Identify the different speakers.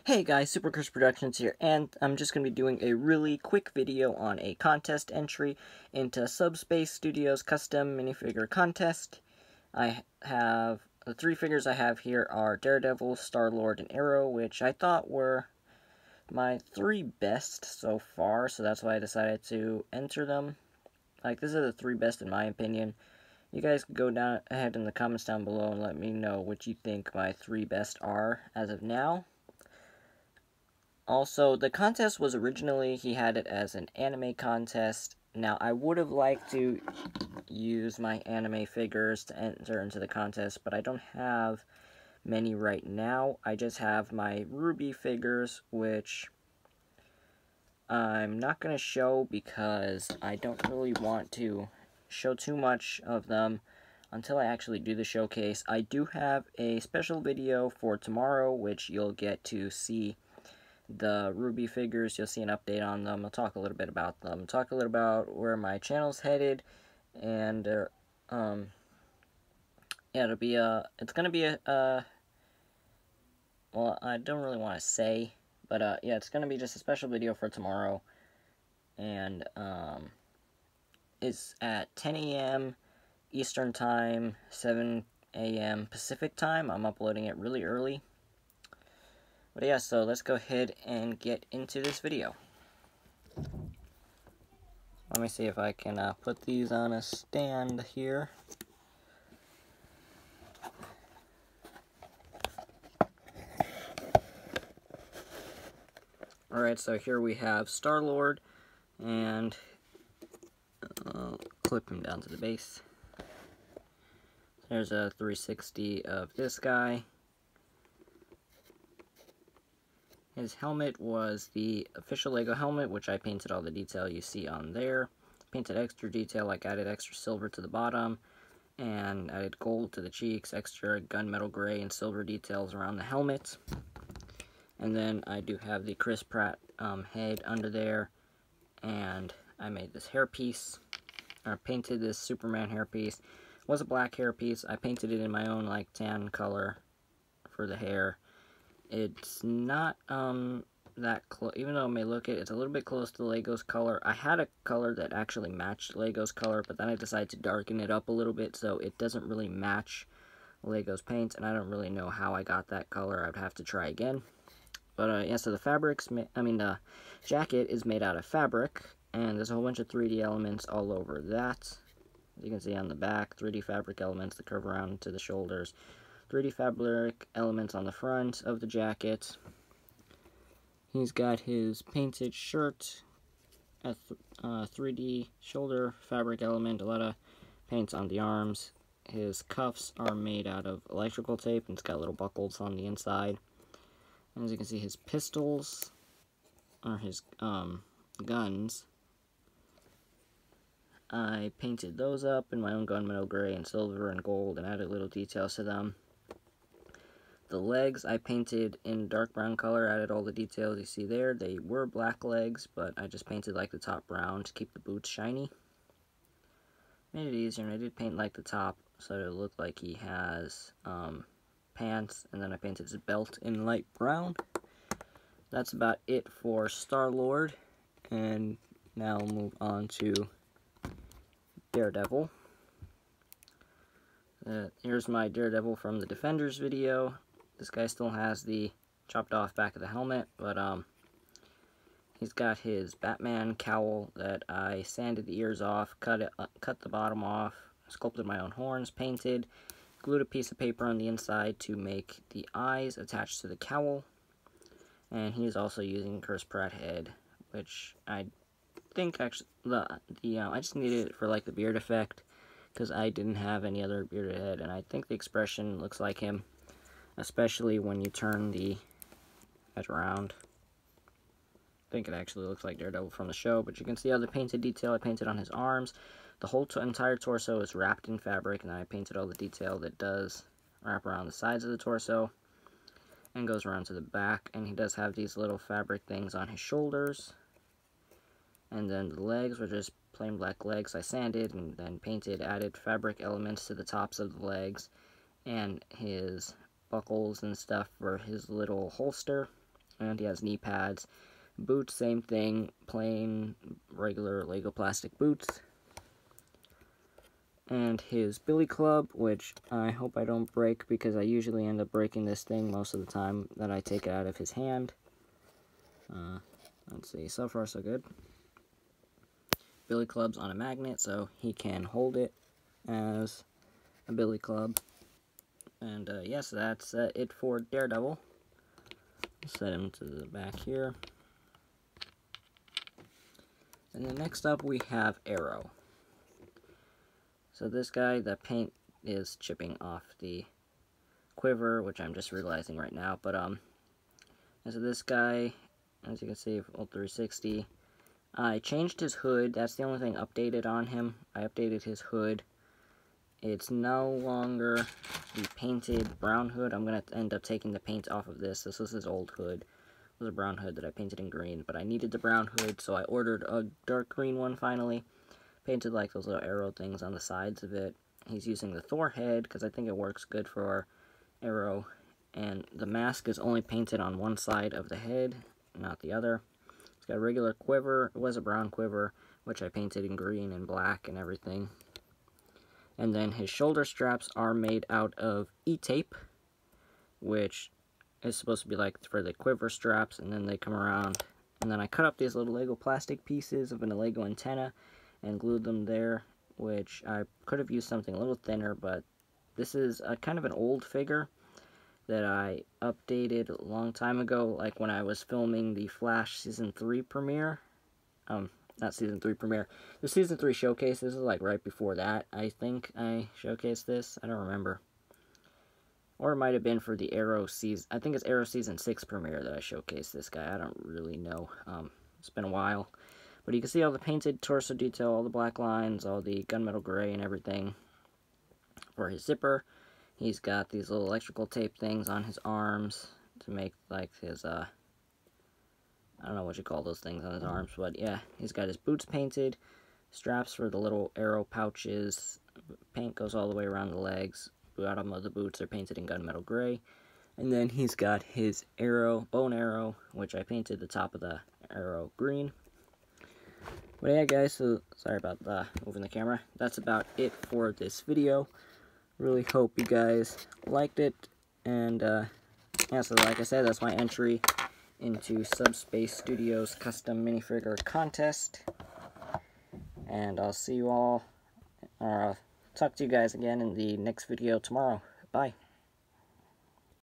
Speaker 1: Hey guys, Super Chris Productions here, and I'm just going to be doing a really quick video on a contest entry into Subspace Studios Custom Minifigure Contest. I have, the three figures I have here are Daredevil, Star-Lord, and Arrow, which I thought were my three best so far, so that's why I decided to enter them. Like, these are the three best in my opinion. You guys can go down ahead in the comments down below and let me know what you think my three best are as of now. Also, the contest was originally, he had it as an anime contest. Now, I would have liked to use my anime figures to enter into the contest, but I don't have many right now. I just have my Ruby figures, which I'm not going to show because I don't really want to show too much of them until I actually do the showcase. I do have a special video for tomorrow, which you'll get to see the Ruby figures. You'll see an update on them. I'll talk a little bit about them, talk a little about where my channel's headed, and yeah, it's gonna be well, I don't really want to say, but yeah, it's gonna be just a special video for tomorrow, and it's at 10 a.m. Eastern Time, 7 a.m. Pacific Time. I'm uploading it really early. But yeah, so let's go ahead and get into this video. Let me see if I can put these on a stand here. Alright, so here we have Star-Lord, and clip him down to the base. There's a 360 of this guy. His helmet was the official LEGO helmet, which I painted all the detail you see on there. Painted extra detail, like added extra silver to the bottom, and added gold to the cheeks, extra gunmetal gray and silver details around the helmet. And then I do have the Chris Pratt head under there, and I made this hairpiece, or painted this Superman hairpiece. It was a black hairpiece. I painted it in my own, like, tan color for the hair. It's not that close, even though it may look it, it's a little bit close to Lego's color. I had a color that actually matched Lego's color, but then I decided to darken it up a little bit so it doesn't really match Lego's paint, and I don't really know how I got that color. I'd have to try again. But yeah, so the jacket is made out of fabric, and there's a whole bunch of 3D elements all over that. You can see on the back, 3D fabric elements that curve around to the shoulders. 3D fabric elements on the front of the jacket. He's got his painted shirt, a 3D shoulder fabric element, a lot of paints on the arms. His cuffs are made out of electrical tape, and it's got little buckles on the inside. And as you can see, his pistols, or his guns, I painted those up in my own gunmetal gray and silver and gold and added little details to them. The legs I painted in dark brown color, added all the details you see there. They were black legs, but I just painted like the top brown to keep the boots shiny. Made it easier, and I did paint like the top so that it looked like he has pants, and then I painted his belt in light brown. That's about it for Star-Lord, and now we'll move on to Daredevil. Here's my Daredevil from the Defenders video. This guy still has the chopped off back of the helmet, but he's got his Batman cowl that I sanded the ears off, cut the bottom off, sculpted my own horns, painted, glued a piece of paper on the inside to make the eyes attached to the cowl. And he's also using Chris Pratt head, which I think actually I just needed it for like the beard effect, because I didn't have any other bearded head, and I think the expression looks like him, especially when you turn the head around. I think it actually looks like Daredevil from the show, but you can see all the painted detail I painted on his arms. The whole entire torso is wrapped in fabric, and I painted all the detail that does wrap around the sides of the torso and goes around to the back. And he does have these little fabric things on his shoulders. And then the legs were just plain black legs I sanded and then painted, added fabric elements to the tops of the legs, and his buckles and stuff for his little holster. and he has knee pads. Boots, same thing, plain, regular Lego plastic boots. And his billy club, which I hope I don't break, because I usually end up breaking this thing most of the time that I take it out of his hand. Let's see, so far so good. Billy club's on a magnet, so he can hold it as a billy club. And yes, that's it for Daredevil. Set him to the back here. And then next up we have Arrow. So this guy, the paint is chipping off the quiver, which I'm just realizing right now. But and so this guy, as you can see, old 360. I changed his hood. That's the only thing updated on him. I updated his hood. It's no longer the painted brown hood. I'm going to end up taking the paint off of this. This was his old hood. It was a brown hood that I painted in green, but I needed the brown hood, so I ordered a dark green one finally. Painted like those little arrow things on the sides of it. He's using the Thor head because I think it works good for Arrow. And the mask is only painted on one side of the head, not the other. It's got a regular quiver. It was a brown quiver, which I painted in green and black and everything. And then his shoulder straps are made out of E-tape, which is supposed to be like for the quiver straps, and then they come around. And then I cut up these little Lego plastic pieces of a Lego antenna and glued them there, which I could have used something a little thinner, but this is a kind of an old figure that I updated a long time ago, like when I was filming the Flash Season 3 premiere. Not Season 3 premiere. The Season 3 showcase, this is like right before that, I think I showcased this. I don't remember. Or it might have been for the Arrow season, I think it's Arrow Season 6 premiere that I showcased this guy. I don't really know. It's been a while. But you can see all the painted torso detail, all the black lines, all the gunmetal gray and everything. For his zipper, he's got these little electrical tape things on his arms to make like his, I don't know what you call those things on his arms, but yeah, he's got his boots painted, straps for the little arrow pouches, paint goes all the way around the legs, bottom of the boots are painted in gunmetal gray, and then he's got his arrow, bone arrow, which I painted the top of the arrow green. But yeah guys, so sorry about moving the camera. That's about it for this video. Really hope you guys liked it. And yeah, so like I said, that's my entry into Subspace Studios custom minifigure contest. And I'll see you all, or I'll talk to you guys again in the next video tomorrow. Bye.